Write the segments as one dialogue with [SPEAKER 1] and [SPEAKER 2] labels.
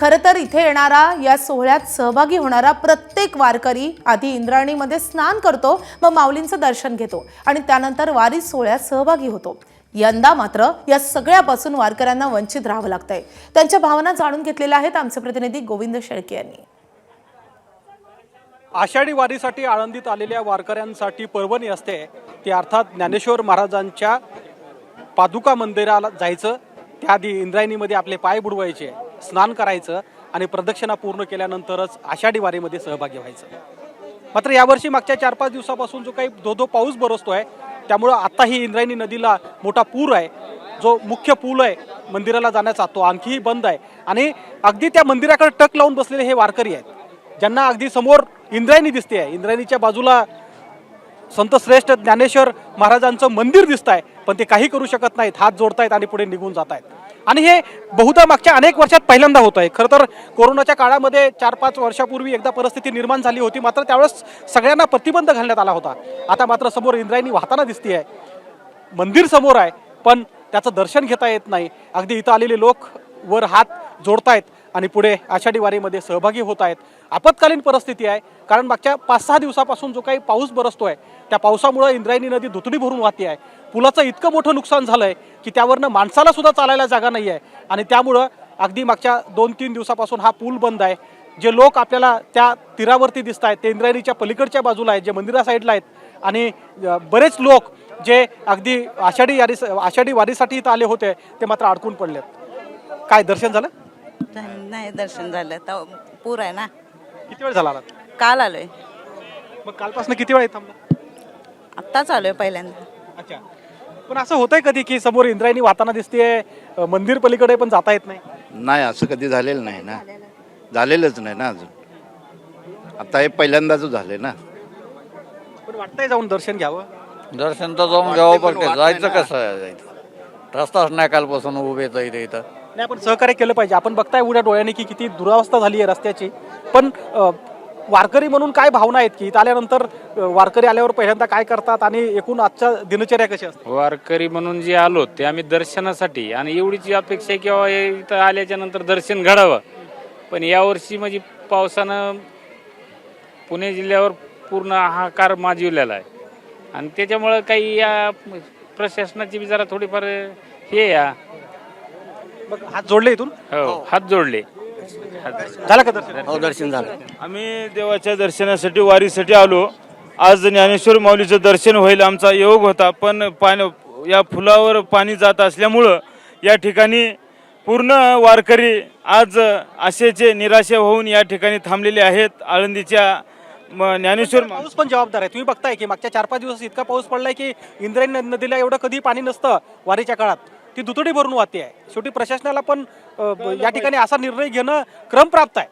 [SPEAKER 1] खरं तर इथे येणारा, या सोहळ्यात सहभागी होणारा प्रत्येक वारकरी आधी इंद्रायणीमध्ये स्नान करतो, मग माऊलींचं दर्शन घेतो आणि त्यानंतर वारी सोहळ्यात सहभागी होतो। यंदा मात्र या सगळ्यापासून वारकऱ्यांना वंचित राहावं लागतंय। त्यांच्या भावना जाणून घेतलेल्या आहेत आमचे प्रतिनिधी गोविंद शेळके यांनी।
[SPEAKER 2] आषाढी वारीसाठी आळंदीत आलेल्या वारकऱ्यांसाठी पर्वणी असते ती अर्थात ज्ञानेश्वर महाराजांच्या पादुका मंदिराला जायचं, त्याआधी इंद्रायणीमध्ये आपले पाय बुडवायचे, स्नान करायचं आणि प्रदक्षिणा पूर्ण केल्यानंतरच आषाढी वारीमध्ये सहभागी व्हायचं। मात्र यावर्षी मागच्या 4-5 दिवसापासून जो काही धो पाऊस बरसतोय, त्यामुळे आताही इंद्रायणी नदीला मोठा पूर आहे। जो मुख्य पूल आहे मंदिराला जाण्याचा तो आणखीही बंद आहे आणि अगदी त्या मंदिराकडे टक लावून बसलेले हे वारकरी आहेत, ज्यांना अगदी समोर इंद्रायणी दिसते आहे। इंद्रायणीच्या बाजूला संत श्रेष्ठ ज्ञानेश्वर महाराजांचं मंदिर दिसत आहे, पण ते काही करू शकत नाहीत, हात जोडतायत आणि पुढे निघून जात आहेत। आणि हे बहुधा मागच्या अनेक वर्षात पहिल्यांदा होत आहे। खरं तर कोरोनाच्या काळामध्ये 4-5 वर्षापूर्वी एकदा परिस्थिती निर्माण झाली होती, मात्र त्यावेळेस सगळ्यांना प्रतिबंध घालण्यात आला होता। आता मात्र समोर इंद्रायणी वाहताना दिसते आहे, मंदिर समोर आहे, पण त्याचं दर्शन घेता येत नाही। अगदी इथं आलेले लोक वर हात जोडतायत आणि पुढे आषाढी वारीमध्ये सहभागी होत आहेत। आपत्कालीन परिस्थिती आहे, कारण मागच्या 5-6 दिवसापासून जो काही पाऊस बरसतोय, त्या पावसामुळे इंद्रायणी नदी दुथडी भरून वाहते आहे। पुलाचं इतकं मोठं नुकसान झालंय की त्यावरनं माणसाला सुद्धा चालायला जागा नाही आहे आणि त्यामुळं अगदी मागच्या 2-3 दिवसापासून हा पूल बंद आहे। जे लोक आपल्याला त्या तीरावरती दिसत आहेत ते इंद्रायणीच्या पलीकडच्या बाजूला आहेत, जे मंदिरा साईडला आहेत आणि बरेच लोक जे अगदी आषाढी वारीसाठी इथं आले होते ते मात्र अडकून पडलेत। काय दर्शन झालं?
[SPEAKER 3] नाही दर्शन झालं, तर पूर आहे ना।
[SPEAKER 2] किती वेळ झाला?
[SPEAKER 3] काल आलोय।
[SPEAKER 2] मग कालपासून किती वेळ थांबला?
[SPEAKER 3] आत्ताच आलोय पहिल्यांदा।
[SPEAKER 2] अच्छा, पण असं होतंय कधी की समोर इंद्रायणी वाहताना दिसतेय, मंदिर पलीकडे पण जाता येत नाही?
[SPEAKER 4] नाही, असं कधी झालेलं नाही ना, झालेलंच नाही ना अजून। आता हे पहिल्यांदाच झाले ना।
[SPEAKER 2] पण वाटतंय जाऊन दर्शन घ्यावं?
[SPEAKER 5] दर्शन तर जाऊन घ्यावं, पण जायचं कसं आहे? जायचं रस्ताच नाही, कालपासून उभेच आहे इथं।
[SPEAKER 2] नाही, आपण सहकार्य केलं पाहिजे। आपण बघताय उड्या डोळ्याने की किती दुरावस्था झाली आहे रस्त्याची, पण वारकरी म्हणून काय भावना आहेत की इथं आल्यानंतर वारकरी आल्यावर पहिल्यांदा काय करतात आणि एकूण आजच्या दिनचर्या कशी असते?
[SPEAKER 6] वारकरी म्हणून जे आलो ते आम्ही दर्शनासाठी, आणि एवढीची अपेक्षा आहे किंवा इथं आल्याच्या नंतर दर्शन घडावं। पण यावर्षी म्हणजे पावसानं पुणे जिल्ह्यावर पूर्ण हाहाकार माजविलेला आहे आणि त्याच्यामुळं काही या प्रशासनाची बी जरा थोडीफार हे या।
[SPEAKER 2] मग हात जोडले इथून?
[SPEAKER 6] हो, हात जोडले।
[SPEAKER 2] झालं का दर्शन?
[SPEAKER 5] हो, दर्शन झालं।
[SPEAKER 7] आम्ही देवाच्या दर्शनासाठी वारीसाठी आलो। आज ज्ञानेश्वर माऊलीचं दर्शन होईल आमचा योग होता, पण या फुलावर पाणी जात असल्यामुळं या ठिकाणी पूर्ण वारकरी आज आशेचे निराशे होऊन या ठिकाणी थांबलेले आहेत। आळंदीच्या ज्ञानेश्वर
[SPEAKER 2] पाऊस पण जबाबदार आहे। तुम्ही बघताय की मागच्या 4-5 दिवस इतका पाऊस पडलाय की इंद्रायणी नदीला एवढं कधी पाणी नसतं वारीच्या काळात, ती दुथडी भरून वाहते आहे। शेवटी प्रशासनाला पण या ठिकाणी असा निर्णय घेणं क्रमप्राप्त आहे,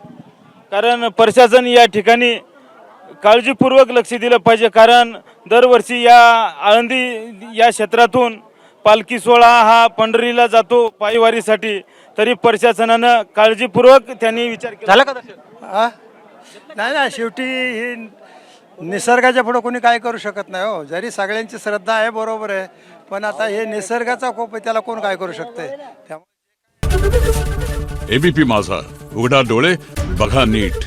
[SPEAKER 7] कारण प्रशासन या ठिकाणी काळजीपूर्वक लक्ष दिलं पाहिजे। कारण दरवर्षी या आळंदी या क्षेत्रातून पालखी सोहळा हा पंढरीला जातो पायवारीसाठी, तरी प्रशासनानं काळजीपूर्वक त्यांनी विचार केला।
[SPEAKER 2] झालं का दर्शन?
[SPEAKER 8] नाही ना, शेवटी ही निसर्गाच्या पुढे कोणी काय करू शकत नाही हो। जरी सगळ्यांची श्रद्धा आहे, बरोबर आहे, पण आता हे निसर्गाचा कोप आहे, त्याला कोण काय करू शकते?
[SPEAKER 9] एबीपी माझा, उघडा डोळे बघा नीट।